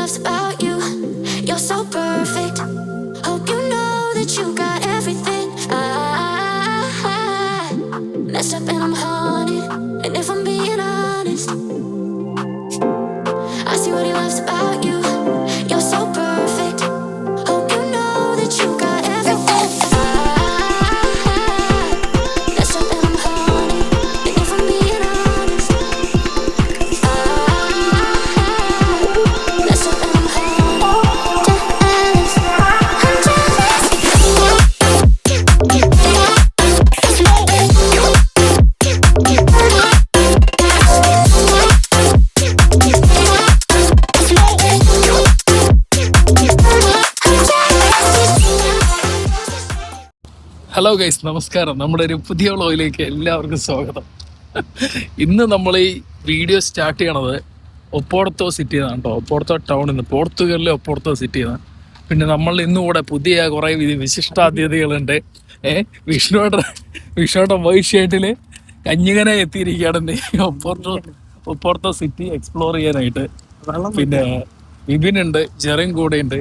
loves about you. You're so perfect. Hope you know that you got everything. I messed up and I'm haunted. And if I'm being honest, I see what he loves about you. You're so perfect. Hope you know that you got everything. I messed up and I'm haunted. And if I'm being honest, I messed up and I'm haunted. Jealous. I'm jealous. Hello guys, നമസ്കാരം. നമ്മുടെ ഒരു പുതിയ വ്ളോഗിലേക്ക് എല്ലാവർക്കും സ്വാഗതം. ഇന്ന് നമ്മൾ ഈ വീഡിയോ സ്റ്റാർട്ട് ചെയ്യണത് ഒപ്പോർത്തോ സിറ്റിയിൽ നിന്നാണ് കേട്ടോ. ഒപ്പോർത്തോ ടൗണിൽ നിന്ന്, പോർത്തുഗലിലെ ഒപ്പോർത്തോ സിറ്റിയിൽ നിന്ന്. പിന്നെ നമ്മൾ ഇന്നുകൂടെ പുതിയ കുറേ വിശിഷ്ടാതിഥികളുണ്ട്. വിഷ്ണുവേട്ടൻ വൈറ്റ് ഷർട്ടിൽ കഞ്ഞികനെ എത്തിയിരിക്കുകയാണ് ഒപ്പോർത്തോ സിറ്റി എക്സ്പ്ലോർ ചെയ്യാനായിട്ട്. പിന്നെ വിപിനുണ്ട്, ജെറിൻ കൂടെ ഉണ്ട്.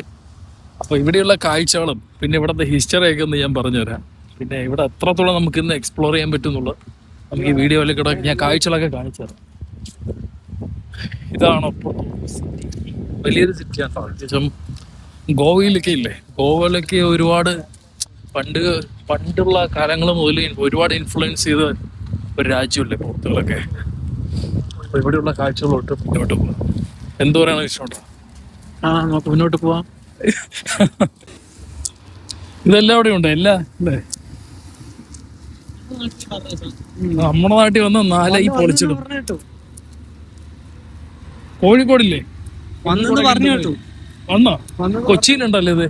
അപ്പോൾ ഇവിടെയുള്ള കാഴ്ചകളും പിന്നെ ഇവിടുത്തെ ഹിസ്റ്ററിയൊക്കെ ഒന്ന് ഞാൻ പറഞ്ഞുതരാം. പിന്നെ ഇവിടെ എത്രത്തോളം നമുക്ക് ഇന്ന് എക്സ്പ്ലോർ ചെയ്യാൻ പറ്റുന്നുള്ളത് നമുക്ക് ഈ വീഡിയോയിലേക്ക് ഞാൻ കാഴ്ചകളൊക്കെ കാണിച്ചു തരാം. ഇതാണ് വലിയൊരു സിറ്റിയാണ്. ഏകദേശം ഗോവയിലൊക്കെ ഇല്ലേ, ഗോവയിലൊക്കെ ഒരുപാട് പണ്ടുള്ള കാലങ്ങൾ മുതൽ ഒരുപാട് ഇൻഫ്ലുവൻസ് ചെയ്ത ഒരു രാജ്യമല്ലേ പോർത്തുഗലൊക്കെ. അപ്പോൾ ഇവിടെയുള്ള കാഴ്ചകളോട്ട് മുന്നോട്ട് പോകാം. എന്തു പറയാനാണ് ഇഷ്ടമുണ്ടോ? നമുക്ക് മുന്നോട്ട് പോവാം. ഇതെല്ലാം അവിടെ ഉണ്ട്, എല്ലാം അല്ലേ. നമ്മുടെ നാട്ടിൽ വന്ന് നാലായി പൊളിച്ചിടും. കോഴിക്കോടില്ലേ പറഞ്ഞു കേട്ടു. വന്നോ? കൊച്ചിയിലുണ്ടല്ലോ ഇത്.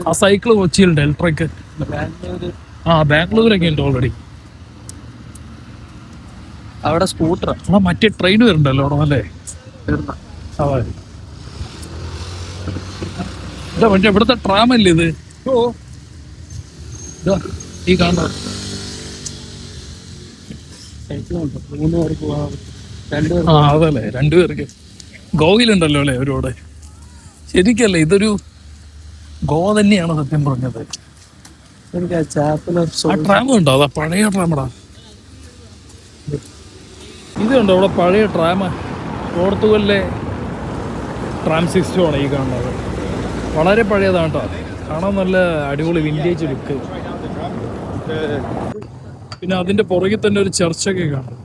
ആ സൈക്കിള് കൊച്ചിയിലുണ്ട്, ഇലക്ട്രിക്. ബാംഗ്ലൂരൊക്കെ ഉണ്ട് ഓൾറെഡി. അവിടെ സ്കൂട്ടർ, മറ്റേ ട്രെയിൻ വരുന്നുണ്ടല്ലോ അവിടെ അല്ലേ. മറ്റേ ഇവിടുത്തെ ട്രാമല്ലേ ഇത്. ഈ കാണുന്ന അതല്ലേ, രണ്ടുപേർക്ക്. ഗോവയിലുണ്ടല്ലോ അല്ലേ ഒരുപാട്. ശരിക്കല്ലേ ഇതൊരു ഗോവ തന്നെയാണ് സത്യം പറഞ്ഞത്. ആ ട്രാം ഉണ്ടോ? അതാ പഴയ ട്രാമടാ. ഇതുണ്ടോ അവിടെ പഴയ ട്രാമ? പോർത്തുഗലിലെ ട്രാം സിസ്റ്റമാണ് ഈ കാണുന്നത്. വളരെ പഴയതാണ് കേട്ടോ. കാണാൻ നല്ല അടിപൊളി വിൻറ്റേജ് ലുക്ക്. പിന്നെ അതിൻ്റെ പുറകിൽ തന്നെ ഒരു ചർച്ചൊക്കെ കാണും.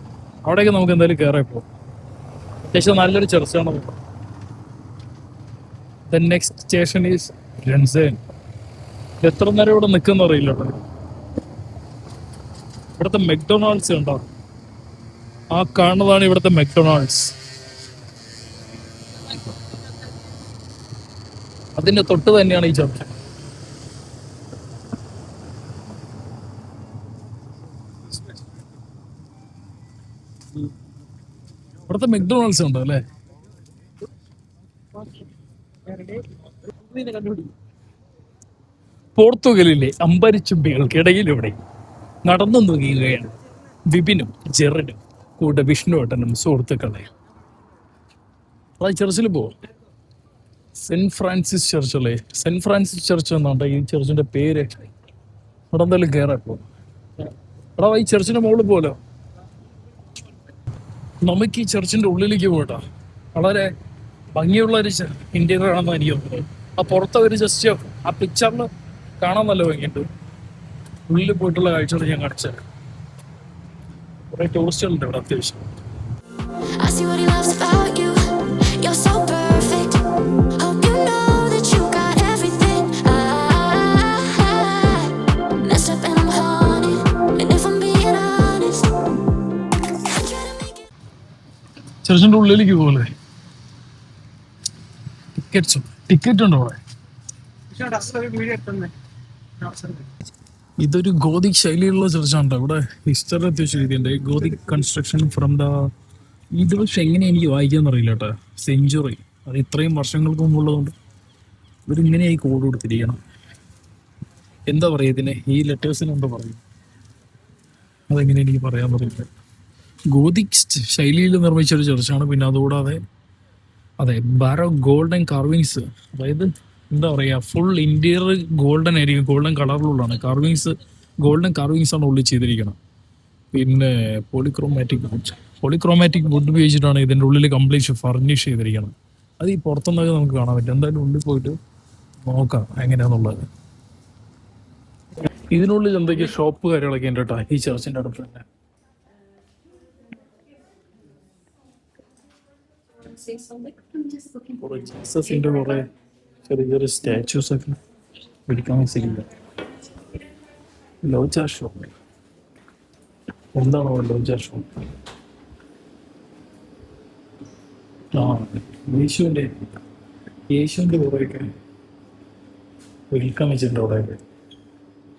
അവിടെയൊക്കെ നമുക്ക് എന്തായാലും കയറാൻ പോകും. അത്യാവശ്യം നല്ലൊരു ചർച്ചാണ്. ദ നെക്സ്റ്റ് സ്റ്റേഷൻ ഈസ് രൺസേൻ. എത്ര നേരം ഇവിടെ നിൽക്കുന്ന അറിയില്ല. ഇവിടുത്തെ മെക്ഡൊണാൾഡ്സ് ഉണ്ടോ? ആ കാണുന്നതാണ് ഇവിടുത്തെ മെക്ഡൊണാൾഡ്സ്. അതിന്റെ തൊട്ട് തന്നെയാണ് ഈ ചർച്ച. ഇവിടുത്തെ മെക്ഡൊണാൾഡ്സ് ഉണ്ടോ അല്ലേ? പോർത്തുഗലിലെ അമ്പരിച്ചുംബികൾക്കിടയിലൂടെ നടന്നു നോക്കുകയാണ് വിപിനും ജെറിനും കൂടെ വിഷ്ണുവേട്ടനും സുഹൃത്തുക്കളെ. അത് ചർച്ചിൽ പോവും. സെന്റ് ഫ്രാൻസിസ് ചർച്ച് അല്ലേ? സെന്റ് ഫ്രാൻസിസ് ചർച്ച് എന്നാണ് ഈ ചർച്ചിന്റെ പേര്. അവിടെ എന്തായാലും കയറാപ്പോ. എടാ ഈ ചർച്ചിന്റെ മുകളിൽ പോലോ. നമുക്ക് ഈ ചർച്ചിന്റെ ഉള്ളിലേക്ക് പോകട്ടാ. വളരെ ഭംഗിയുള്ള ഒരു ഇന്റീരിയർ ആണെന്ന് എനിക്ക് തോന്നുന്നത്. ആ പുറത്തെ ഒരു ജസ്റ്റ് ആ പിക്ചറിൽ കാണാൻ നല്ല ഭംഗിയുണ്ട്. ഉള്ളിൽ പോയിട്ടുള്ള കാഴ്ചകൾ ഞാൻ കാണിച്ചത്. കുറെ ടൂറിസ്റ്റുകളുണ്ട് ഇവിടെ അത്യാവശ്യം. I see what he loves about you. You're so perfect. Hope you know that you got everything. I messed up and I'm haunted. And if I'm being honest, I try to make it. ചർച്ചിന്റെ ഉള്ളിലേക്ക് പോലെ ticket ഉണ്ടോ അവിടെ? ഇതൊരു Gothic ശൈലിയുള്ള ചർച്ചാണ്. ഇവിടെ history അത്യാവശ്യം രീതിയുണ്ട്. Gothic construction from the ഇത്. പക്ഷെ എങ്ങനെ എനിക്ക് വായിക്കാന്ന് അറിയില്ല കേട്ടോ. സെഞ്ചുറി, അത് ഇത്രയും വർഷങ്ങൾക്ക് മുമ്പുള്ളതുകൊണ്ട് ഇവരിങ്ങനെയായി കോഡ് കൊടുത്തിരിക്കണം. എന്താ പറയുക ഇതിനെ, ഈ ലെറ്റേഴ്സിന് എന്താ പറയും, അതെങ്ങനെ എനിക്ക് പറയാൻ പറയില്ല. ഗോതിക് ശൈലിയിൽ നിർമ്മിച്ച ഒരു ചർച്ചാണ്. പിന്നെ അതുകൂടാതെ അതെ, ബാരോ ഗോൾഡൻ കാർവിങ്സ്. അതായത് എന്താ പറയാ, ഫുൾ ഇന്റീരിയർ ഗോൾഡൻ ആയിരിക്കും, ഗോൾഡൻ കളറിലുള്ളതാണ് കാർവിങ്സ്. ഗോൾഡൻ കാർവിങ്സ് ആണ് ഉള്ളിൽ ചെയ്തിരിക്കണം. പിന്നെ പോളിക്രോമാറ്റിക് വുഡ് ഉപയോഗിച്ചിട്ടാണ് ഇതിന്റെ ഉള്ളിൽ കംപ്ലീറ്റ് ഫർണിഷ് ചെയ്തിരിക്കണം. അത് ഈ പുറത്തുനിന്നൊക്കെ നമുക്ക് കാണാൻ പറ്റും. എന്തായാലും ഉള്ളിൽ പോയിട്ട് നോക്കാം എങ്ങനെയാന്നുള്ളത്. ഇതിനുള്ളിൽ എന്തൊക്കെയോ ഷോപ്പ് കാര്യങ്ങളൊക്കെ ഉണ്ട് കേട്ടോ, ഈ ചർച്ചിന്റെ അടുത്ത് തന്നെ. കുറെ ജീസസിന്റെ കുറെ ചെറിയ ചെറിയ സ്റ്റാച്യൂസ് ഒക്കെ പിടിക്കാൻ വെച്ചിരിക്കുക. ലോജ ഷോപ്പ് എന്താണോ ലോജ ഷോപ്പ്? ആ, യേശുവിന്റെ കുറെയൊക്കെ വിൽക്കാൻ വെച്ചിട്ടുണ്ട് അവിടെയൊക്കെ.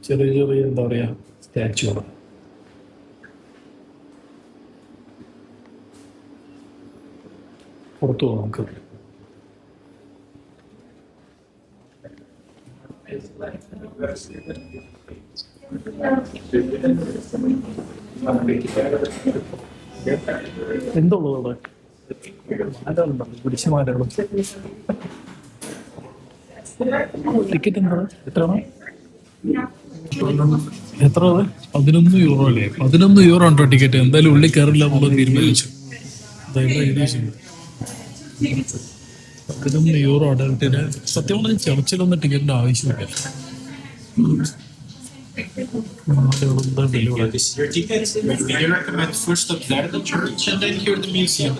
ചെറിയ ചെറിയ എന്താ പറയാ സ്റ്റാച്ചുകൾ. പുറത്തു പോകാം നമുക്ക്. എന്തുള്ളത് അവിടെ? മാലകളുണ്ടോ? പിടിച്ച മാലകളും. ടിക്കറ്റ് എന്താണ്? എത്രയാണ്? എത്ര? 11 യൂറോ അല്ലേ? 11 യൂറോ ഉണ്ടോ ടിക്കറ്റ്? എന്തായാലും ഉള്ളിൽ കയറില്ല എന്നുള്ളത് തീരുമാനിച്ചു. 11 യൂറോ അഡൽട്ടിന്. സത്യം പറഞ്ഞാൽ ചർച്ചിലൊന്നും ടിക്കറ്റിന്റെ ആവശ്യമില്ല. Your tickets, we recommend first observe the church and then here the museum.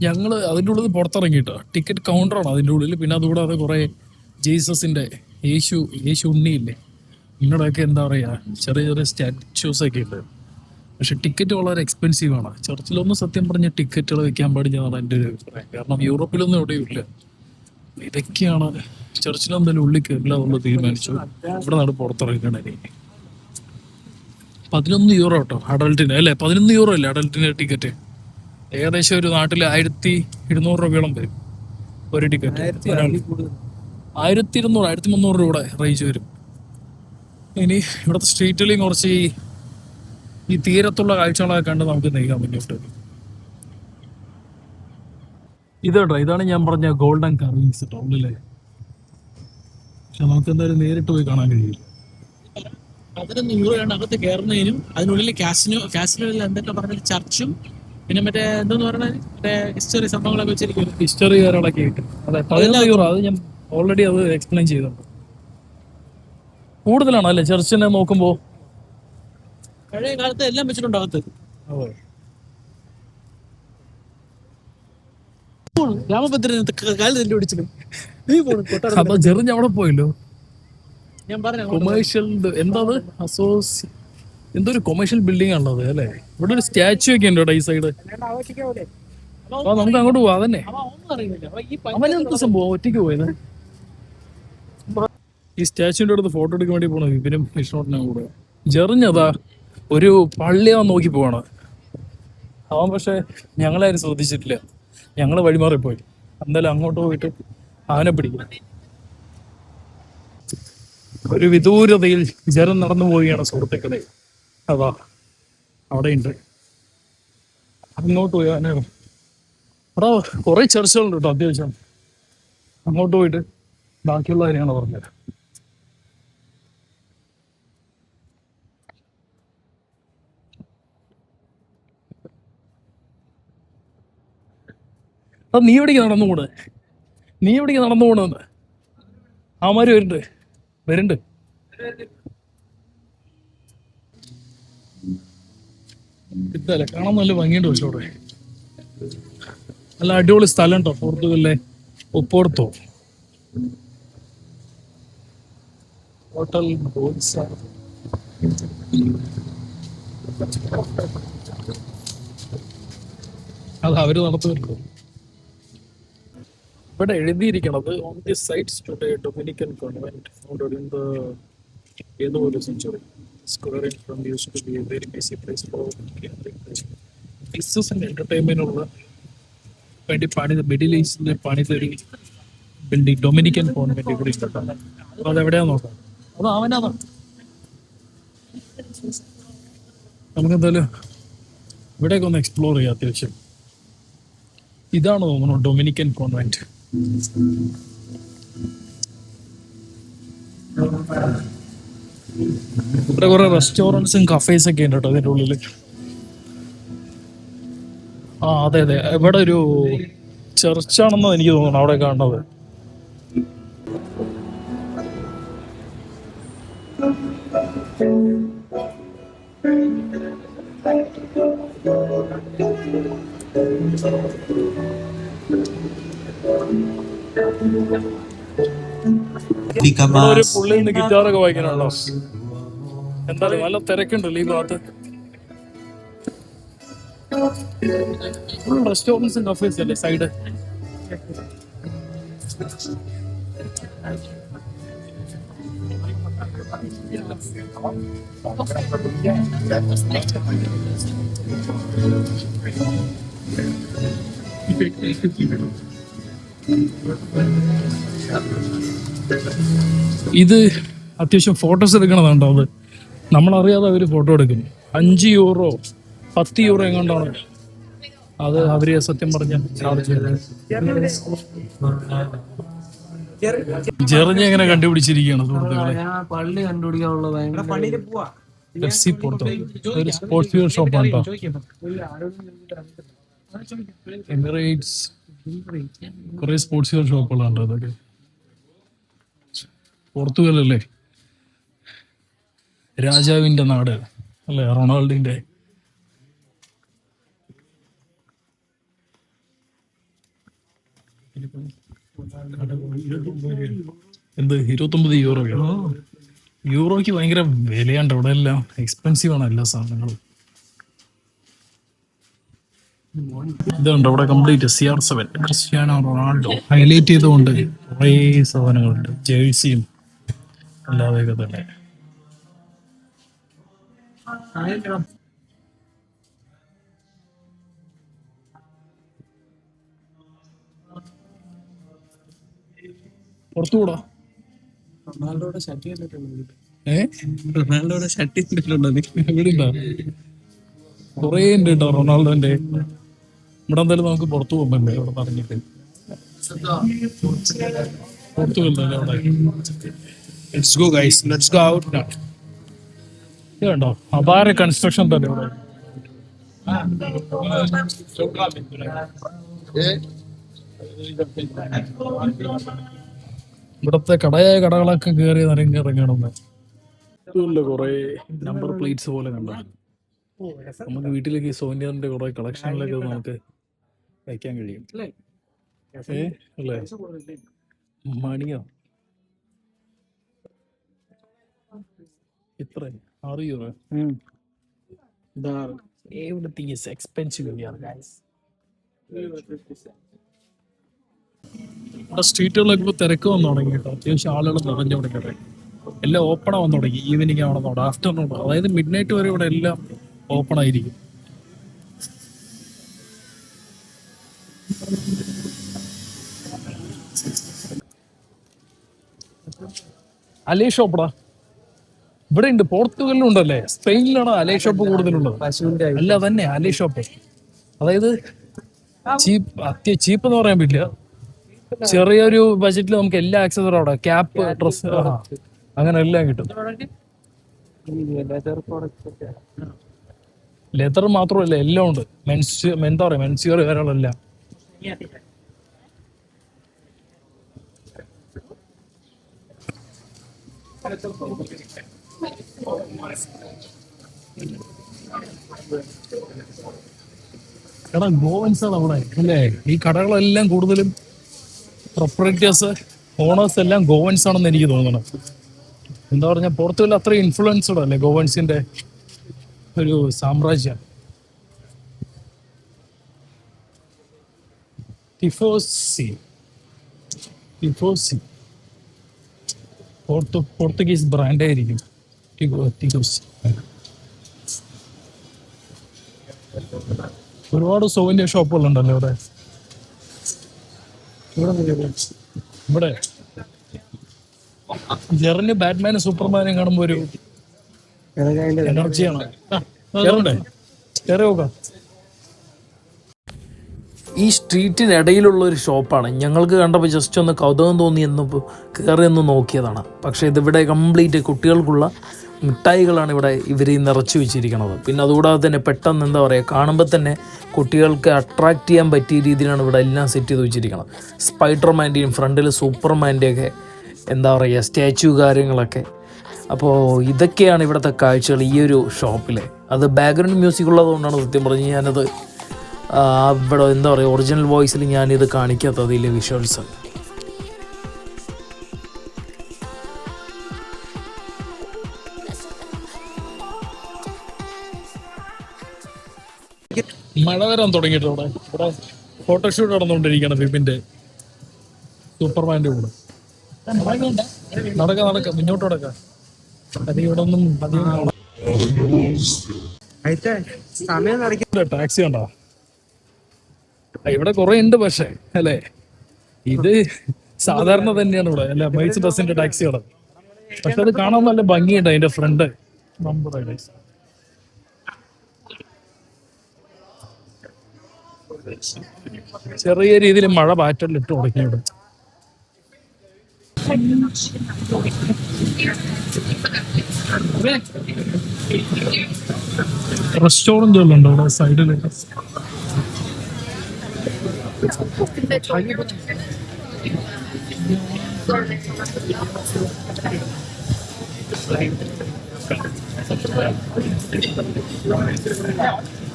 ഞങ്ങള് അതിൻ്റെ ഉള്ളിൽ പുറത്തിറങ്ങിയിട്ടോ. ടിക്കറ്റ് കൗണ്ടറാണ് അതിൻ്റെ ഉള്ളിൽ. പിന്നെ അതുകൂടാതെ കുറെ ജീസസിന്റെ യേശു ഉണ്ണിയില്ലേ, നിങ്ങളുടെയൊക്കെ എന്താ പറയാ ചെറിയ ചെറിയ സ്റ്റാച്യൂസ് ഒക്കെ ഉണ്ട്. പക്ഷെ ടിക്കറ്റ് വളരെ എക്സ്പെൻസീവ് ആണ്. ചർച്ചിലൊന്നും സത്യം പറഞ്ഞ ടിക്കറ്റുകൾ വെക്കാൻ പാടില്ലെന്നാണ് എൻ്റെ ഒരു അഭിപ്രായം. കാരണം യൂറോപ്പിലൊന്നും എവിടെയും ഇല്ല. ഇതൊക്കെയാണ് ചർച്ചിലെന്തായാലും ഉള്ളിൽ കയറില്ല എന്നുള്ളത് തീരുമാനിച്ചു. ഇവിടെ നാട് പുറത്തിറങ്ങണേ. 11 യൂറോ കേട്ടോ അഡൽട്ടിന്, അല്ലേ? 11 യൂറോ അല്ലേ അഡൽട്ടിന് ടിക്കറ്റ്? ഏകദേശം ഒരു നാട്ടിൽ 1200 രൂപയോളം വരും ഒരു ടിക്കറ്റ്. 1200 1300 രൂപ റേഞ്ച് വരും. ഇനി ഇവിടുത്തെ സ്ട്രീറ്റിലും കുറച്ച് ഈ തീരത്തുള്ള കാഴ്ചകളൊക്കെ കണ്ട് നമുക്ക് നീങ്ങാൻ മുന്നോട്ട്. ഇതോട്ടോ, ഇതാണ് ഞാൻ പറഞ്ഞ ഗോൾഡൻ കാർവിങ്സ് ടൗണിലെ. പക്ഷെ നമുക്ക് എന്തായാലും നേരിട്ട് പോയി കാണാൻ കഴിയില്ല. 11 യൂറോയാണ് അകത്ത് കയറുന്നതിനും. അതിനുള്ളിൽ കാസിനോയിൽ എന്തൊക്കെ പറഞ്ഞാൽ ചർച്ചും പിന്നെ മറ്റേ എന്തെന്ന് പറഞ്ഞാൽ മറ്റേ ഹിസ്റ്ററി സംഭവങ്ങളൊക്കെ വെച്ചിരിക്കും. ഹിസ്റ്ററി കാര്യങ്ങളൊക്കെ ആയിട്ട്. അതെ, 11 യൂറോ. അത് ഞാൻ ഓൾറെഡി അത് എക്സ്പ്ലെയിൻ ചെയ്തിട്ടുണ്ട്. കൂടുതലാണ് അല്ലേ ചർച്ചിനെ നോക്കുമ്പോ? പഴയ കാലത്ത് എല്ലാം വെച്ചിട്ടുണ്ട് അകത്ത്. രാമഭദ്രൻ കാലത്ത് ഓടിച്ചിട്ടും അപ്പൊ ചെറിഞ്ഞ അവിടെ പോയല്ലോ. ഞാൻ പറഞ്ഞു കൊമേഴ്ഷ്യൽ എന്താ എന്തൊരു കൊമേഴ്ഷ്യൽ ബിൽഡിംഗ് ആണത് അല്ലേ? ഇവിടെ ഒരു സ്റ്റാച്ചു ഒക്കെ ഉണ്ട് ഈ സൈഡ്. അപ്പൊ നമുക്ക് അങ്ങോട്ട് പോവാം. അതന്നെ അവനെന്ത് സംഭവം ഒറ്റയ്ക്ക് പോയത്? ഈ സ്റ്റാച്ചുവിന്റെ അടുത്ത് ഫോട്ടോ എടുക്കാൻ വേണ്ടി പോണത് ഇവരും വിഷ്ണുട്ടിനെ കൂടെ. ജെറിഞ്ഞതാ ഒരു പള്ളിയാൻ നോക്കി പോവാണ് അവൻ. പക്ഷെ ഞങ്ങളാരും ശ്രദ്ധിച്ചിട്ടില്ല. ഞങ്ങള് വഴിമാറിപ്പോയി. എന്തായാലും അങ്ങോട്ട് പോയിട്ട് അവനെ പിടിക്കും. ഒരു വിദൂരതയിൽ ജെറൻ നടന്നു പോവുകയാണ് സുഹൃത്തുക്കളെ. അതാ അവിടെയുണ്ട്. അങ്ങോട്ട് പോയി അവനെ. അവിടെ കുറെ ചർച്ചകളുണ്ട് കേട്ടോ അത്യാവശ്യം. അങ്ങോട്ട് പോയിട്ട് ബാക്കിയുള്ള കാര്യമാണ് പറഞ്ഞത്. നീ എവിടേക്ക് നടന്നുകൂടെ? അവന്മാര് വരുന്നുണ്ട്. ഇതല്ലേ കാണാൻ നല്ല ഭംഗിയുണ്ട്. പക്ഷെ അവിടെ നല്ല അടിപൊളി സ്ഥലം ഉണ്ടോ പോർത്തുഗലിലെ ഒപ്പോർത്തോ ഹോട്ടൽ. അത് അവര് നടത്തുന്നുണ്ടോ? ഇവിടെ എഴുതിയിരിക്കണത് on the sites today Dominican convent founded in the ഏതോ ഒരു century. Square in from used to be a very busy place for business and എന്റർടൈൻമെന്റിനുള്ള വേണ്ടി മിഡിൽ ഈസ്റ്റിലെ പണിതൊരു ബിൽഡിംഗ് ഡൊമിനിക്കൻ കോൺവെന്റ് ഇവിടെ ഇഷ്ടപ്പെട്ട. അപ്പൊ അതെവിടെയാന്ന് നോക്കാം. അത് അവനാണ്. നമുക്ക് എന്തായാലും ഇവിടെയൊക്കെ ഒന്ന് എക്സ്പ്ലോർ ചെയ്യാം അത്യാവശ്യം. ഇതാണ് തോന്നുന്നു ഡൊമിനിക്കൻ കോൺവെന്റ്. ഇവിടെ കുറെ റെസ്റ്റോറൻറ്റ്സും കഫേസ് ഒക്കെ ഉണ്ട് കേട്ടോ അതിൻ്റെ ഉള്ളിൽ. ആ അതെ അതെ, ഇവിടെ ഒരു ചർച്ചാണെന്ന് എനിക്ക് തോന്നുന്നു അവിടെ കാണുന്നത്. ഇവിടെ ഒരു പുള്ളി നിന്ന് ഗിറ്റാറൊക്കെ വായിക്കാനുണ്ടോ? എന്തായാലും നല്ല തിരക്കുണ്ടല്ലോ ഈ ഭാഗത്ത്. റെസ്റ്റോറൻറ്റ്സും കഫേസ് അല്ലേ സൈഡ്. ഇത് അത്യാവശ്യം ഫോട്ടോസ് എടുക്കണതുണ്ടോ? അത് നമ്മളറിയാതെ അവർ ഫോട്ടോ എടുക്കും. 5 യൂറോ 10 യൂറോ എങ്ങോട്ടാണ് അത് അവര് സത്യം പറഞ്ഞ ചാർജ് ചെയ്തത്. ജെറിഞ്ഞ എങ്ങനെ കണ്ടുപിടിച്ചിരിക്കുകയാണ് സുഹൃത്തുക്കളെ. പള്ളി കണ്ടുപിടിക്കാനുള്ള FC പോർട്ടോ ഒരു സ്പോർട്സ് വെയർ ഷോപ്പാണ് കേട്ടോ. എമിറേറ്റ്സ് കുറെ സ്പോർട്സ് വെയർ ഷോപ്പുകളുണ്ട്. അതൊക്കെ പോർത്തുഗലല്ലേ, രാജാവിന്റെ നാട് അല്ലേ, റൊണാൾഡിന്റെ. എന്ത് 29 യൂറോയോ? യൂറോയ്ക്ക് ഭയങ്കര വിലയുണ്ട് ഇവിടെ. എല്ലാം എക്സ്പെൻസീവ് ആണ് എല്ലാ സാധനങ്ങളും. ഇതുണ്ട് ഇവിടെ complete CR7 Cristiano Ronaldo highlight ചെയ്തുകൊണ്ട് കുറേ സാധനങ്ങളുണ്ട്. ജേഴ്സിയും അല്ലാതെയൊക്കെ തന്നെ. പുറത്തുകൂടാ റൊണാൾഡോയുടെ ഷർട്ട് കണ്ടിട്ടുണ്ട്. റൊണാൾഡോയുടെ ഷർട്ട് കണ്ടിട്ടുണ്ടോ? ഇവിടെ ഉണ്ടോ? കുറേ ഉണ്ട് കേട്ടോ റൊണാൾഡോന്റെ. ഇവിടെ എന്തായാലും നമുക്ക് പുറത്തു പോകുമ്പല്ലേ ഇവിടെ പറഞ്ഞിട്ട്. പുറത്തു പോകുന്നല്ലേ അവിടെ. Let's go guys, let's go out now. ഇത് കണ്ടോ അപാര കൺസ്ട്രക്ഷൻ തന്നെ ഇവിടെ. ഇവിടത്തെ കടകളൊക്കെ കയറി ഇറങ്ങണം. കുറെ നമ്പർ പ്ലേറ്റ്സ് പോലെ കണ്ടോ. നമുക്ക് വീട്ടിലേക്ക് സോനിയറിന്റെ കുറെ കളക്ഷനിലൊക്കെ നമുക്ക് വയ്ക്കാൻ കഴിയും. അല്ലേ മണിയോ ഇത്ര 6 euro. Everything is expensive here, guys. സ്ട്രീറ്റുകളിലൊക്കെ ഇപ്പോൾ തിരക്ക് വന്നു തുടങ്ങി കേട്ടോ. അത്യാവശ്യം ആളുകൾ നിറഞ്ഞു തുടങ്ങിയിട്ട് എല്ലാം ഓപ്പൺ ആവാൻ തുടങ്ങി. ഈവനിങ് ആവണമെന്നോട് ആഫ്റ്റർനൂൺ, അതായത് മിഡ് നൈറ്റ് വരെ ഇവിടെ എല്ലാം ഓപ്പൺ ആയിരിക്കും. അലേ ഷോപ്പടാ ഇവിടെ ഉണ്ട്. പോർത്തുഗലിലും ഉണ്ടല്ലേ, സ്പെയിനിലാണ് അലേ ഷോപ്പ് കൂടുതലുള്ളത്. അല്ല തന്നെ അലേ ഷോപ്പ്, അതായത് ചീപ്പ് എന്ന് പറയാൻ പറ്റില്ല. ചെറിയൊരു ബജറ്റിൽ നമുക്ക് എല്ലാ ആക്സസറും അവിടെ, ക്യാപ്പ്, ഡ്രസ്, അങ്ങനെ എല്ലാം കിട്ടും. ലെതർ മാത്രമല്ല എല്ലാം ഉണ്ട്. എന്താ പറയാ മെൻസിയർ വരെയുള്ളെല്ലാം. എടാ ഗോവൻസ് ആണ് അവിടെ അല്ലേ. ഈ കടകളെല്ലാം കൂടുതലും പ്രൊപ്പറേറ്റേഴ്സ്, ഓണേഴ്സ് എല്ലാം ഗോവൻസ് ആണെന്ന് എനിക്ക് തോന്നണം. എന്താ പറഞ്ഞാൽ പോർത്തുഗൽ അത്ര ഇൻഫ്ലുവൻസ്ഡ് അല്ലേ ഗോവൻസിന്റെ ഒരു സാമ്രാജ്യം. ടിഫോസി പോർത്തുഗീസ് ബ്രാൻഡായിരിക്കും ടിഫോസി. ഒരുപാട് സോവിനിയർ ഷോപ്പുകളുണ്ടല്ലോ ഇവിടെ. ഇവിടെ ജെറിന് ബാറ്റ്മാനും സൂപ്പർമാനും കാണുമ്പോ ഒരു എനർജിയാണ്. കയറണ്ടേ? കയറി നോക്കാം. ഈ സ്ട്രീറ്റിനിടയിലുള്ള ഒരു ഷോപ്പാണ്. ഞങ്ങൾക്ക് കണ്ടപ്പോൾ ജസ്റ്റ് ഒന്ന് കൗതുകം തോന്നി എന്നപ്പോൾ കയറി ഒന്ന് നോക്കിയതാണ്. പക്ഷേ ഇതിവിടെ കംപ്ലീറ്റ് കുട്ടികൾക്കുള്ള മിഠായികളാണ് ഇവിടെ ഇവർ നിറച്ച് വെച്ചിരിക്കുന്നത്. പിന്നെ അതുകൂടാതെ തന്നെ പെട്ടെന്ന് എന്താ പറയുക, കാണുമ്പോൾ തന്നെ കുട്ടികൾക്ക് അട്രാക്റ്റ് ചെയ്യാൻ പറ്റിയ രീതിയിലാണ് ഇവിടെ എല്ലാം സെറ്റ് ചെയ്ത് വെച്ചിരിക്കുന്നത്. സ്പൈഡർമാൻ്റെയും ഫ്രണ്ടിൽ സൂപ്പർമാൻ്റെയൊക്കെ എന്താ പറയുക സ്റ്റാച്ചു കാര്യങ്ങളൊക്കെ. അപ്പോൾ ഇതൊക്കെയാണ് ഇവിടുത്തെ കാഴ്ചകൾ ഈ ഒരു ഷോപ്പിൽ. അത് ബാക്ക്ഗ്രൗണ്ട് മ്യൂസിക് ഉള്ളതുകൊണ്ടാണ് സത്യം പറഞ്ഞ് ഞാനത് ഇവിടെ എന്താ പറയുക ഒറിജിനൽ വോയിസിൽ ഞാനിത് കാണിക്കാത്തത് ഇതിലെ വിഷ്വൽസ്. മഴ വരാൻ തുടങ്ങിയിട്ടുണ്ട്. ഇവിടെ ഫോട്ടോഷൂട്ട് നടന്നുകൊണ്ടിരിക്കുകയാണ് വിപിൻ്റെ സൂപ്പർമാൻ്റെ കൂടെ. നടക്ക മുന്നോട്ട് നടക്കാം. അത് ഇവിടെ ഒന്നും ടാക്സി ഉണ്ടോ? ഇവിടെ കുറെ ഉണ്ട് പക്ഷേ അല്ലേ, ഇത് സാധാരണ തന്നെയാണ് ഇവിടെ അല്ലെ മെഴ്സിഡസിന്റെ ടാക്സികൾ. പക്ഷെ അത് കാണാൻ നല്ല ഭംഗിയുണ്ട് അതിന്റെ ഫ്രണ്ട്. ചെറിയ രീതിയിൽ മഴ പാറ്റലിട്ട് തുടങ്ങിയിട്ട് റെസ്റ്റോറന്റുകളുണ്ടോ ഇവിടെ സൈഡിൽ?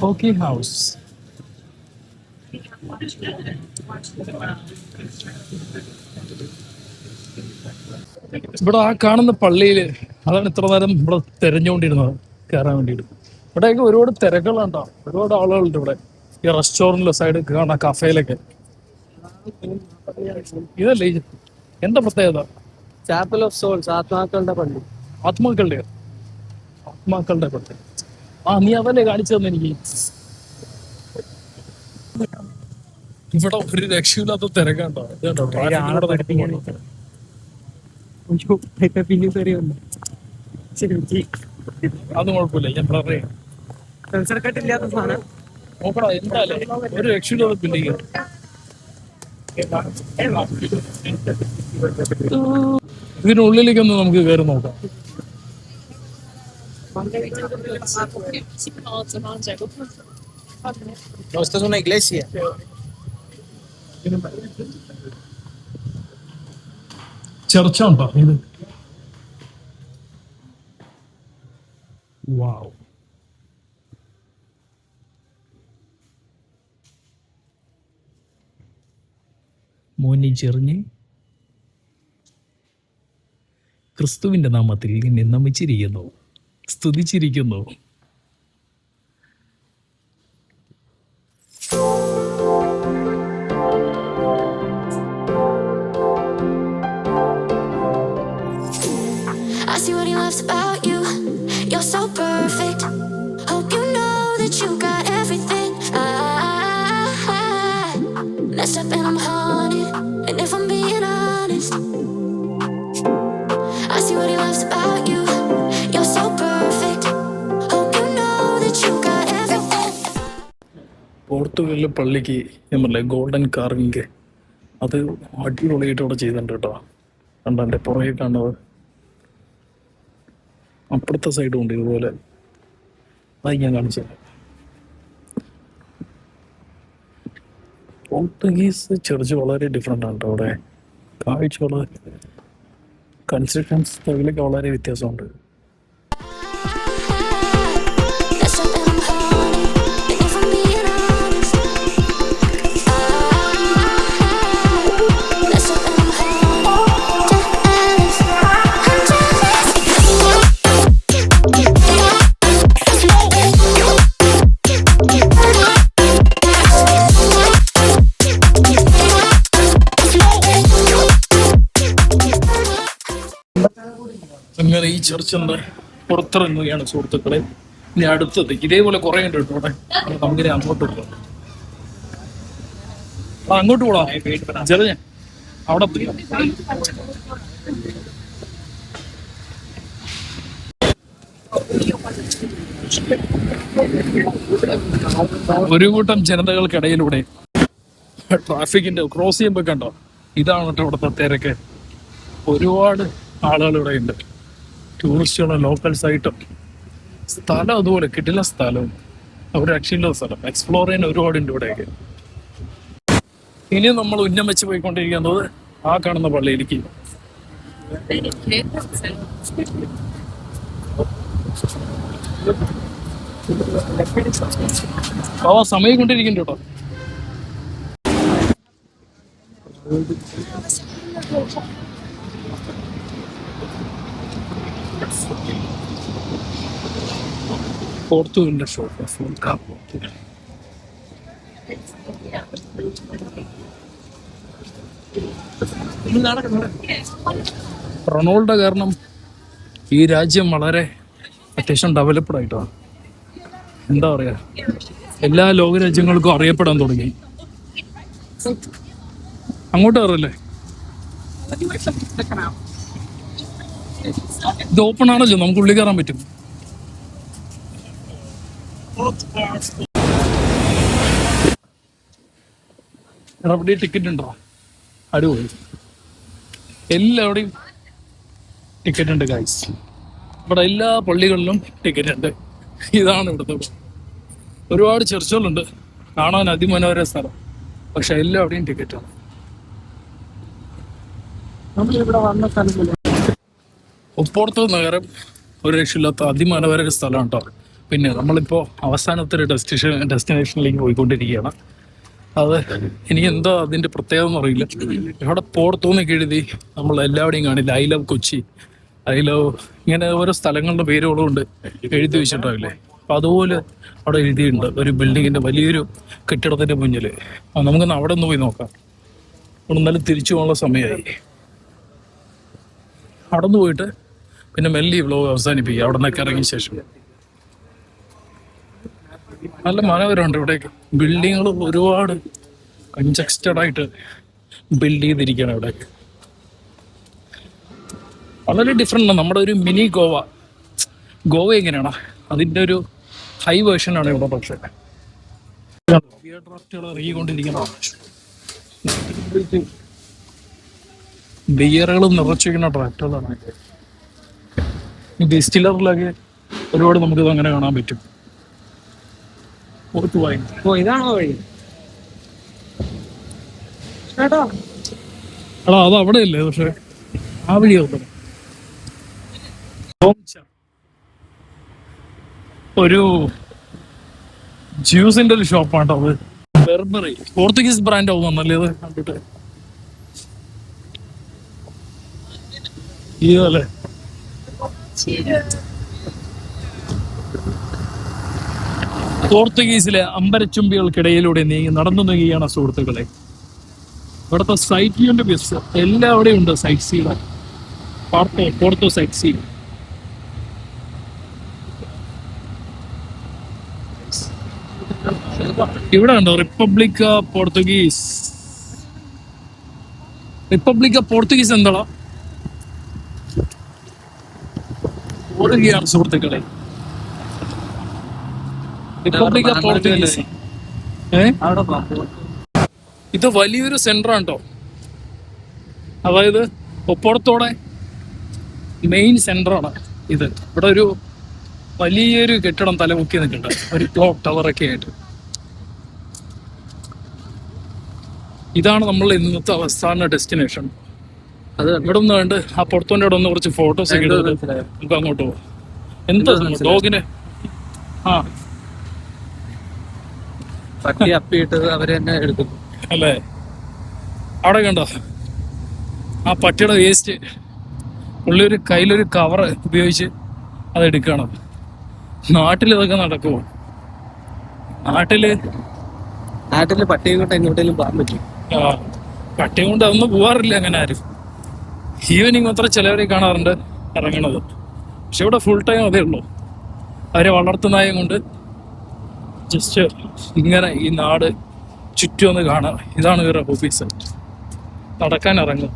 കോക്കി ഹൗസ്. ഇവിടെ ആ കാണുന്ന പള്ളിയില് അതാണ് ഇത്ര നേരം ഇവിടെ തെരഞ്ഞുകൊണ്ടിരുന്നത് കയറാൻ വേണ്ടിയിട്ട്. ഇവിടെയൊക്കെ ഒരുപാട് തിരക്കുകളുണ്ടോ, ഒരുപാട് ആളുകളുണ്ട് ഇവിടെ. ഈ റെസ്റ്റോറൻറ്റിലെ സൈഡ് കാണാം, കഫേയിലൊക്കെ. ഇതല്ലേ എന്താ പ്രത്യേകത? ചാപ്പൽ ഓഫ് സോൾസ്, ആത്മാക്കളുടെ പള്ളി. ആത്മാക്കളുടെ പള്ളി. നീ അതല്ലേ കാണിച്ചു തന്നെ എനിക്ക്. ഇവിടെ ഒരു രക്ഷയില്ലാത്ത തിരക്കുണ്ടോ? അതൊന്നും കുഴപ്പമില്ല, ഞാൻ പറയാം. നോക്കടാ എന്തായാലേ ഒരു രക്ഷയില്ലാത്ത ബിൽഡിങ്. ഇതിനുള്ളിലേക്കൊന്ന് നമുക്ക് കയറി നോക്കാം. ചർച്ച ഉണ്ടോ ഇത്? വാവ്. മോനെ ചെറിഞ്ഞ് ക്രിസ്തുവിന്റെ നാമത്തിൽ നിന്നെ നമിച്ചിരിക്കുന്നു, സ്തുതിച്ചിരിക്കുന്നു. I see what he loves about you. You're so perfect. Hope you know that you got everything. I messed up and I'm haunted. And if I'm being honest, I see what he loves about you. You're so perfect. Hope you know that you got everything. പോർത്തുഗലിലെ പള്ളിക്ക് നമ്മളെ golden carving അത് അടിപൊളിയായിട്ട് ഇവിടെ ചെയ്തിട്ടുണ്ട് കേട്ടോ. കണ്ടെ പുറകെ കാണുന്നത്. അപ്പുറത്തെ സൈഡും ഉണ്ട് ഇതുപോലെ. അത് ഞാൻ കാണിച്ചത്. പോർത്തുഗീസ് ചർച്ച് വളരെ ഡിഫറെൻ്റ് ആണ് കേട്ടോ. അവിടെ കാഴ്ചകൾ കൺസ്ട്രക്ഷൻ സ്റ്റൈലൊക്കെ വളരെ വ്യത്യാസമുണ്ട്. Messed up and I'm haunted. And if I'm being honest, messed up and I'm haunted. Jealous. I'm അങ്ങനെ ഈ ചർച്ചിന്റെ പുറത്തിറങ്ങുകയാണ് സുഹൃത്തുക്കളെ. ഇനി അടുത്തത് ഇതേപോലെ കുറെ ഉണ്ട് കേട്ടോ അവിടെ. നമുക്കിനി അങ്ങോട്ട് പോകാം. അങ്ങോട്ട് പോടാ ചെറിയ അവിടെ പോയി. ഒരു കൂട്ടം ജനതകൾക്കിടയിലൂടെ ട്രാഫിക്കിന്റെ ക്രോസ് ചെയ്യുമ്പോൾ കണ്ടോ, ഇതാണ് കേട്ടോ ഇവിടുത്തെ തിരക്ക്. ഒരുപാട് ആളുകൾ ഇവിടെ ഉണ്ട്, ടൂറിസ്റ്റുകളും ലോക്കൽസായിട്ടും. സ്ഥലം അതുപോലെ കിട്ടില്ല, സ്ഥലവും ഒരു രക്ഷയില്ലാത്ത സ്ഥലം. എക്സ്പ്ലോർ ചെയ്യാൻ ഒരുപാടുണ്ട് ഇവിടെയൊക്കെ. ഇനി നമ്മൾ ഉന്നം വെച്ച് പോയിക്കൊണ്ടിരിക്കുന്നത് ആ കാണുന്ന പള്ളിയിലേക്ക്. സമയം കൊണ്ടിരിക്കുന്നുണ്ട് കേട്ടോ. പോർത്തുഗലിന്റെ ഷോപ്പ് ഫുൾ കാപ്പ്. റൊണാൾഡോ കാരണം ഈ രാജ്യം വളരെ അത്യാവശ്യം ഡെവലപ്ഡ് ആയിട്ടാണ്. എന്താ പറയാ, എല്ലാ ലോകരാജ്യങ്ങൾക്കും അറിയപ്പെടാൻ തുടങ്ങി. അങ്ങോട്ട് കയറല്ലേ? ഇത് ഓപ്പൺ ആണല്ലോ, നമുക്ക് ഉള്ളിൽ കയറാൻ പറ്റും. ഇവിടെ ടിക്കറ്റ് ഉണ്ടോ? അടിപൊളി, എല്ലാവിടെയും ടിക്കറ്റ് ഉണ്ട് ഗൈസ്. ഇവിടെ എല്ലാ പള്ളികളിലും ടിക്കറ്റ് ഉണ്ട്. ഇതാണ് ഇവിടുത്തെ. ഒരുപാട് ചർച്ചുകളുണ്ട്, കാണാൻ അതിമനോഹര സ്ഥലം. പക്ഷെ എല്ലാവിടെയും ടിക്കറ്റാണ്. നമ്മളിവിടെ വന്ന സ്ഥലം ഒപ്പോർത്ത് നഗരം ഒരു രക്ഷയില്ലാത്ത അതിമനോഹര സ്ഥലമാണ് കേട്ടോ. പിന്നെ നമ്മളിപ്പോൾ അവസാനത്തെ ഒരു ഡെസ്റ്റിനേഷനിലേക്ക് പോയിക്കൊണ്ടിരിക്കുകയാണ്. അത് എനിക്ക് എന്താ അതിൻ്റെ പ്രത്യേകത എന്ന് അറിയില്ല. ഇവിടെ പോർത്തോന്നൊക്കെ എഴുതി നമ്മൾ എല്ലാവരുടെയും കാണില്ല. I love Kochi, I love, ഇങ്ങനെ ഓരോ സ്ഥലങ്ങളുടെ പേരുകളും ഉണ്ട് എഴുതി വെച്ചിട്ടുണ്ടാവില്ലേ. അപ്പം അതുപോലെ അവിടെ എഴുതിയിട്ടുണ്ട് ഒരു ബിൽഡിങ്ങിൻ്റെ വലിയൊരു കെട്ടിടത്തിൻ്റെ മുന്നിൽ. നമുക്കൊന്ന് അവിടെ ഒന്ന് പോയി നോക്കാം. ഇവിടെ എന്നാലും തിരിച്ചു പോകാനുള്ള സമയമായി. അവിടെ നിന്ന് പോയിട്ട് പിന്നെ മെല്ലി വ്ലോഗ് അവസാനിപ്പിക്കുക അവിടെ നിന്നൊക്കെ ഇറങ്ങിയ ശേഷം. നല്ല മനോഹരമുണ്ട് ഇവിടേക്ക്. ബിൽഡിങ്ങുകൾ ഒരുപാട് കൺജസ്റ്റഡ് ആയിട്ട് ബിൽഡ് ചെയ്തിരിക്കുകയാണ് ഇവിടേക്ക്. വളരെ ഡിഫറെൻ്റ് ആണ്. നമ്മുടെ ഒരു മിനി ഗോവ. ഗോവ എങ്ങനെയാണ് അതിൻ്റെ ഒരു ഹൈ വേർഷനാണ് ഇവിടെ. പക്ഷേ ബിയർ ഡ്രാഫ്റ്റുകൾ ഇറങ്ങിക്കൊണ്ടിരിക്കുന്ന ബിയറുകൾ നിറച്ചിരിക്കുന്ന ഡ്രാഫ്റ്റുകളാണ്. ഡിസ്റ്റിലറിലൊക്കെ ഒരുപാട് നമുക്കിത് അങ്ങനെ കാണാൻ പറ്റും. ഇതാണോ വഴി? എടാ അത് അവിടെ അല്ലേ, പക്ഷെ ആ വഴി ഒരു ജ്യൂസിന്റെ ഒരു ഷോപ്പാണ് അത്. ബെർബറി പോർത്തുഗീസ് ബ്രാൻഡ് ആവുന്നല്ലേ അത് കണ്ടിട്ട്. ഇതല്ലേ പോർത്തുഗീസിലെ അമ്പരച്ചുംബികൾക്കിടയിലൂടെ നീങ്ങി നടന്നു നീങ്ങിയാണ് സുഹൃത്തുക്കളെ. ഇവിടുത്തെ സൈറ്റ് സീയിന്റെ ബസ് എല്ലാവിടെയും ഉണ്ട്. സൈറ്റ് സീ പോർട്ടോ സൈറ്റ് സീ. ഇവിടെ ഉണ്ടോ റിപ്പബ്ലിക്ക പോർത്തുഗീസ്. റിപ്പബ്ലിക്ക പോർത്തുഗീസ് എന്താ ഓടുകയാണ് സുഹൃത്തുക്കളെ. റിപ്പബ്ലിക്ക പോർത്തുഗീസ്. ഇത് വലിയൊരു സെന്ററാണ് കേട്ടോ. അതായത് ഒപ്പുറത്തോടെ മെയിൻ സെന്ററാണ് ഇത്. ഇവിടെ ഒരു വലിയൊരു കെട്ടിടം തലമുക്കി നിൽക്കുന്നുണ്ട്, ഒരു ക്ലോക്ക് ടവറൊക്കെ ആയിട്ട്. ഇതാണ് നമ്മൾ ഇന്നത്തെ അവസാന ഡെസ്റ്റിനേഷൻ. അത് ഇവിടെ ഒന്ന് കണ്ട് ആ പുറത്തോൻ്റെ അവിടെ ഒന്ന് കുറച്ച് ഫോട്ടോസ് ഒക്കെ എടുത്തിട്ട് നമുക്ക് അങ്ങോട്ട് പോകാം. എന്താ ഡോഗിനെ പട്ടി അപ്പിയിട്ട് അവര് തന്നെ എടുക്കും അല്ലേ? അവിടെ കണ്ടോ ആ പട്ടിയുടെ വേസ്റ്റ് ഉള്ളൊരു കയ്യിലൊരു കവർ ഉപയോഗിച്ച് അതെടുക്കണം. നാട്ടിൽ ഇതൊക്കെ നടക്കുമോ? നാട്ടില് പട്ടിയെ കൊണ്ട് എങ്ങോട്ടേലും പോകാൻ പറ്റും. പട്ടിയെ കൊണ്ട് അതൊന്നും പോവാറില്ല അങ്ങനെ ആരും. ഈവനിങ് മാത്രം ചിലവരെ കാണാറുണ്ട് ഇറങ്ങണത്. പക്ഷെ ഇവിടെ ഫുൾ ടൈം അതേ ഉള്ളൂ. അവരെ വളർത്തുന്നായം കൊണ്ട് ജസ്റ്റ് ഇങ്ങനെ ഈ നാട് ചുറ്റും ഒന്ന് കാണാം. ഇതാണ് ഇവരുടെ ഓഫീസ്. നടക്കാൻ ഇറങ്ങും.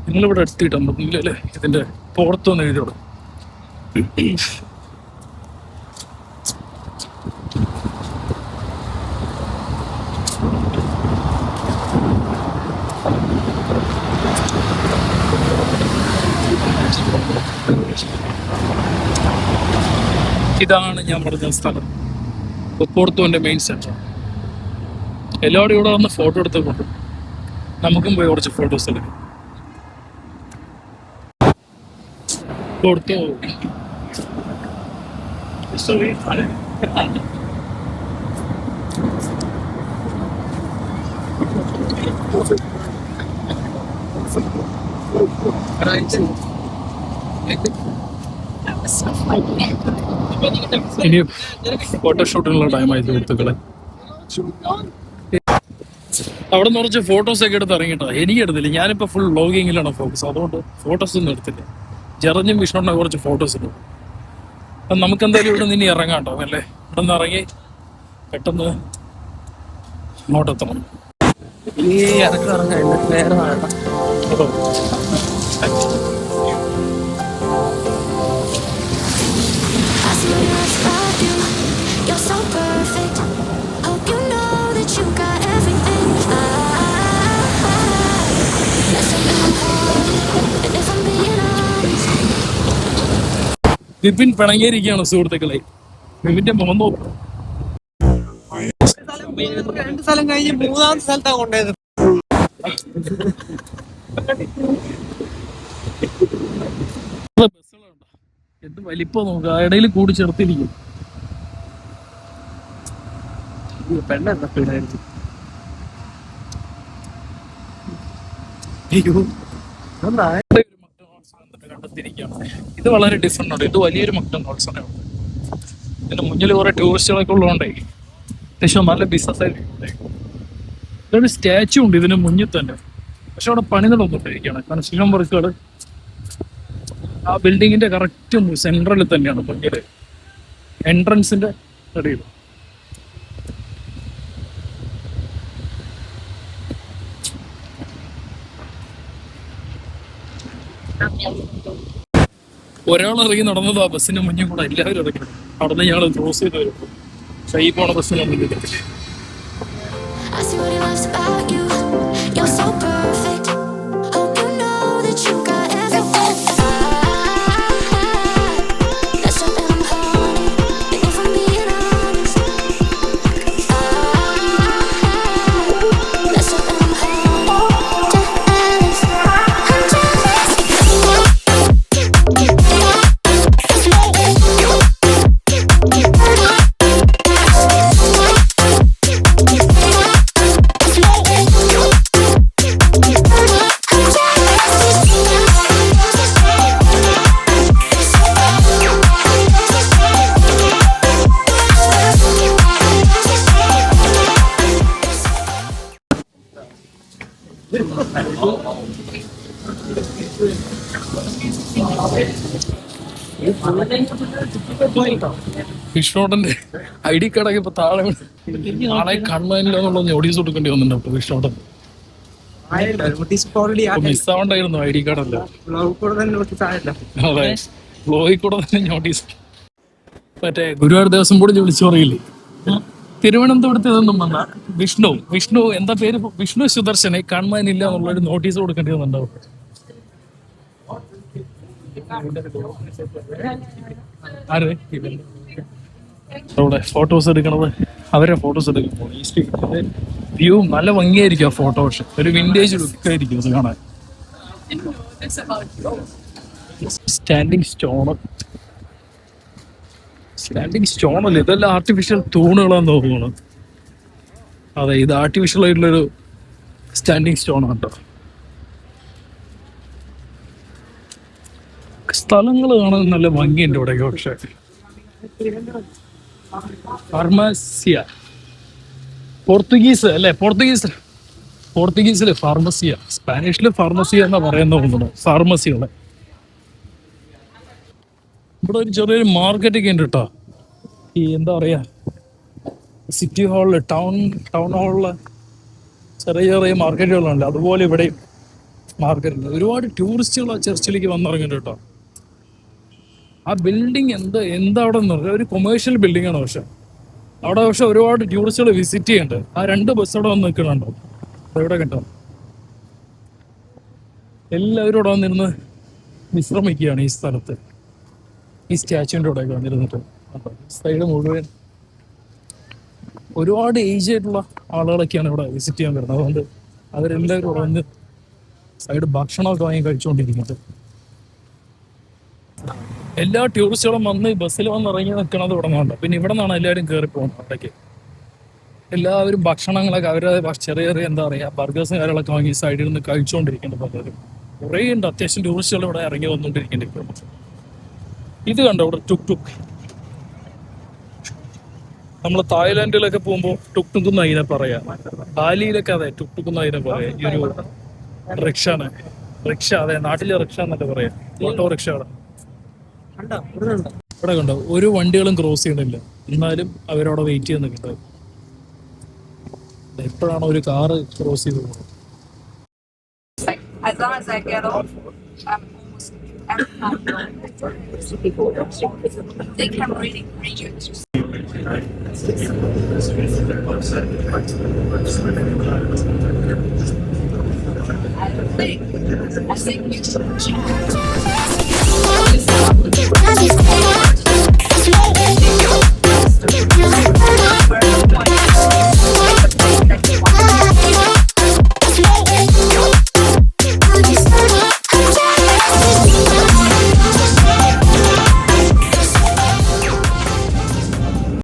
നിങ്ങളിവിടെ എടുത്തിട്ടുണ്ടോ? ഇല്ലല്ലേ? ഇതിന്റെ പുറത്തൊന്ന് എഴുതിയോളൂ. ഇതാണ് ഞാൻ പറഞ്ഞ സ്ഥലം, പോർത്തോന്റെ മെയിൻ സെന്റർ. എല്ലാവരും ഇവിടെ വന്ന് ഫോട്ടോ എടുത്തുകൊണ്ട് നമുക്കും പോയി കുറച്ച് ഫോട്ടോസ് എടുക്കും. പോർട്ടോ ഇനി ഫോട്ടോഷൂട്ടിനുള്ള ടൈമായി സുഹൃത്തുക്കളെ. അവിടെ നിന്ന് കുറച്ച് ഫോട്ടോസ് ഒക്കെ എടുത്ത് ഇറങ്ങിട്ടോ. എനിക്ക് എടുത്തില്ല, ഞാനിപ്പോ ഫുൾ വ്ളോഗിങ്ങിലാണ് ഫോക്കസ്, അതുകൊണ്ട് ഫോട്ടോസ് ഒന്നും എടുത്തില്ല. ജെറഞ്ഞും വിഷ്ണുണ്ട കുറച്ച് ഫോട്ടോസ് ഇടും. അപ്പം നമുക്ക് എന്തായാലും ഇവിടെ നിന്ന് ഇനി ഇറങ്ങാം കേട്ടോ. അല്ലേ, ഇവിടെ നിന്ന് ഇറങ്ങി പെട്ടെന്ന് അങ്ങോട്ടെത്തണം. I see your eyes about you. You're so perfect. Hope you know that you got everything. Mess up in my heart. And if I'm being honest, Vipin പിണങ്ങിയിരിക്കുകയാണ് സുഹൃത്തുക്കളെ. വിപിന്റെ മുഖം നോക്കും. 2 സ്ഥലം കഴിഞ്ഞ് 3-ാമത്തെ സ്ഥലത്താണ് കൊണ്ടുപോയത്. ബസ്സുകളുണ്ടോ എന്ത് വലിപ്പം നോക്കുക, ഇടയിൽ കൂടി ചേർത്തിരിക്കും. പെണ്ണെന്താ സ്പീഡായിരുന്നു. കണ്ടെത്തിയിരിക്കുകയാണ്. ഇത് വളരെ ഡിഫറെന്റ് ആണ്. ഇത് വലിയൊരു മക്ഡൊണാൾഡ്സ് ആണ്. ഇതിന്റെ മുന്നിൽ കുറെ ടൂറിസ്റ്റുകളൊക്കെ ഉള്ളതുകൊണ്ടേ അത്യാവശ്യം നല്ല ബിസിനസ് ആയിരിക്കും. ഇതൊരു സ്റ്റാച്ചു ഉണ്ട് ഇതിന് മുന്നിൽ തന്നെ, പക്ഷെ അവിടെ പണി നടന്നുകൊണ്ടിരിക്കുകയാണ്. കൺസ്ട്രക്ഷൻ വർക്കുകൾ ആ ബിൽഡിങ്ങിന്റെ കറക്റ്റ് സെൻട്രലിൽ തന്നെയാണ്, മുന്നിൽ എൻട്രൻസിന്റെ ഇടയിൽ. ഒരാൾ ഇറങ്ങി നടന്നത് ആ ബസ്സിന്റെ മുന്നിൽ കൂടെ എല്ലാവരും ഇറങ്ങി. അവിടെ നിന്ന് ഞങ്ങൾ ക്രോസ് ചെയ്ത് വരുമ്പോൾ പക്ഷേ ഈ പോണ ബസ്സിന് മുന്നിൽ I see what he loves about you. You're so perfect. Hope you know that you got everything. That's something I'm haunted. And if I'm being honest, that's something I'm haunted. Jealous. I'm വിഷ്ണോട്ടന്റെ ID കാർഡൊക്കെ ഇപ്പൊ താഴെ ആളെ കാണാനില്ല എന്നുള്ള notice കൊടുക്കേണ്ടി വന്നിട്ടുണ്ട്. അപ്പൊ വിഷ്ണോട്ടൻ മിസ്സാവണ്ടായിരുന്നു ID കാർഡല്ല. അതെ, ബ്ലോഗിൽ കൂടെ തന്നെ നോട്ടീസ്. മറ്റേ ഗുരുവായൂർ ദേവസ്വം ബോർഡ് വിളിച്ചു പറയില്ലേ, തിരുവനന്തപുരത്ത് നിന്നും വന്ന വിഷ്ണു എന്താ പേര്, വിഷ്ണു സുദർശനെ കാണാനില്ല എന്നുള്ളൊരു നോട്ടീസ് കൊടുക്കേണ്ടി വന്നിട്ടുണ്ടാവും. ആരെ അവിടെ ഫോട്ടോസ് എടുക്കണത്, അവരെ ഫോട്ടോസ് എടുക്കുമ്പോൾ ഈ സ്ട്രീറ്റിന്റെ വ്യൂ നല്ല ഭംഗിയായിരിക്കും. ആ ഫോട്ടോ പക്ഷെ ഒരു വിന്റേജ് ലുക്ക് ആയിരിക്കും അത് കാണാൻ. സ്റ്റാൻഡിങ് സ്റ്റോൺ അല്ലേ, ഇതെല്ലാം ആർട്ടിഫിഷ്യൽ തൂണുകളാന്ന് തോന്നുന്നു. അതെ, ഇത് ആർട്ടിഫിഷ്യൽ ആയിട്ടുള്ളൊരു സ്റ്റാൻഡിങ് സ്റ്റോൺ കേട്ടോ. സ്ഥലങ്ങൾ കാണാൻ നല്ല ഭംഗിയുണ്ട് ഇവിടെയൊക്കെ. പക്ഷെ ഫാർമസിയ പോർത്തുഗീസ് അല്ലേ, പോർത്തുഗീസില് ഫാർമസിയ, സ്പാനിഷില് ഫാർമസിയ എന്നാ പറയുന്ന തോന്നുന്നു. ഫാർമസികളെ ഇവിടെ ഒരു ചെറിയൊരു മാർക്കറ്റൊക്കെ ഉണ്ട് കേട്ടോ. ഈ എന്താ പറയാ, സിറ്റി ഹാളില് ടൗൺ ഹാളില് ചെറിയ മാർക്കറ്റുകളുണ്ട്. അതുപോലെ ഇവിടെയും മാർക്കറ്റുണ്ട്. ഒരുപാട് ടൂറിസ്റ്റുകൾ ആ ചർച്ചിലേക്ക് വന്നിറങ്ങുന്നുണ്ട് കേട്ടോ. ആ ബിൽഡിങ് എന്താ അവിടെ നിന്ന് പറഞ്ഞാൽ ഒരു കൊമേഴ്ഷ്യൽ ബിൽഡിംഗ് ആണ്. അവിടെ ഒരുപാട് ടൂറിസ്റ്റുകൾ വിസിറ്റ് ചെയ്യുന്നുണ്ട്. ആ 2 ബസ് അവിടെ വന്ന് നിൽക്കണുണ്ടോ, എവിടെ കേട്ടോ. എല്ലാവരും അവിടെ വന്നിരുന്ന് വിശ്രമിക്കുകയാണ് ഈ സ്ഥലത്ത്, ഈ സ്റ്റാച്ചുവിൻ്റെ അവിടെ വന്നിരുന്നിട്ട്. സൈഡ് മുഴുവൻ ഒരുപാട് ഏജ് ആയിട്ടുള്ള ആളുകളൊക്കെയാണ് ഇവിടെ വിസിറ്റ് ചെയ്യാൻ വരുന്നത്. അതുകൊണ്ട് അവരെല്ലാവരും ഇവിടെ വന്ന് സൈഡ് ഭക്ഷണമൊക്കെ വാങ്ങി കഴിച്ചുകൊണ്ടിരിക്കുന്നത്. എല്ലാ ടൂറിസ്റ്റുകളും വന്ന് ബസ്സിൽ വന്ന് ഇറങ്ങി നിൽക്കണത് ഇവിടെ നിന്നുണ്ട്. പിന്നെ ഇവിടെ നിന്നാണ് എല്ലാവരും കയറി പോകുന്നത് അവിടേക്ക്. എല്ലാവരും ഭക്ഷണങ്ങളൊക്കെ അവരുടെ ചെറിയ ചെറിയ എന്താ പറയുക ബർഗേഴ്സും കാര്യങ്ങളൊക്കെ വാങ്ങി സൈഡിൽ നിന്ന് കഴിച്ചുകൊണ്ടിരിക്കുന്നുണ്ട്. പലരും കുറേ ഉണ്ട്. അത്യാവശ്യം ടൂറിസ്റ്റുകൾ ഇവിടെ ഇറങ്ങി വന്നുകൊണ്ടിരിക്കുന്നുണ്ട് ഇപ്പോൾ. ഇത് കണ്ടോ ഇവിടെ ടുക് ടുക്. നമ്മൾ തായ്ലാൻഡിലൊക്കെ പോകുമ്പോൾ ടുക് ടുക് എന്ന് അതിനെ പറയാം. ബാലിയിലൊക്കെ അതെ ടുക് ടുക് എന്ന് അതിനെ പറയാം. ഈ ഒരു റിക്ഷാണ്. റിക്ഷ അതെ നാട്ടിലെ റിക്ഷ എന്നല്ലേ പറയാം. ഓട്ടോറിക്ഷ. ഇവിടെ കണ്ടോ ഒരു വണ്ടികളും ക്രോസ് ചെയ്യണില്ല. എന്നാലും അവരവിടെ വെയിറ്റ് ചെയ്ത് നിൽക്കുന്നത്. എപ്പോഴാണ് ഒരു കാറ് ക്രോസ് ചെയ്ത് പോകുന്നത്? As long as I get off, almost every time they can really read you. I think you should check.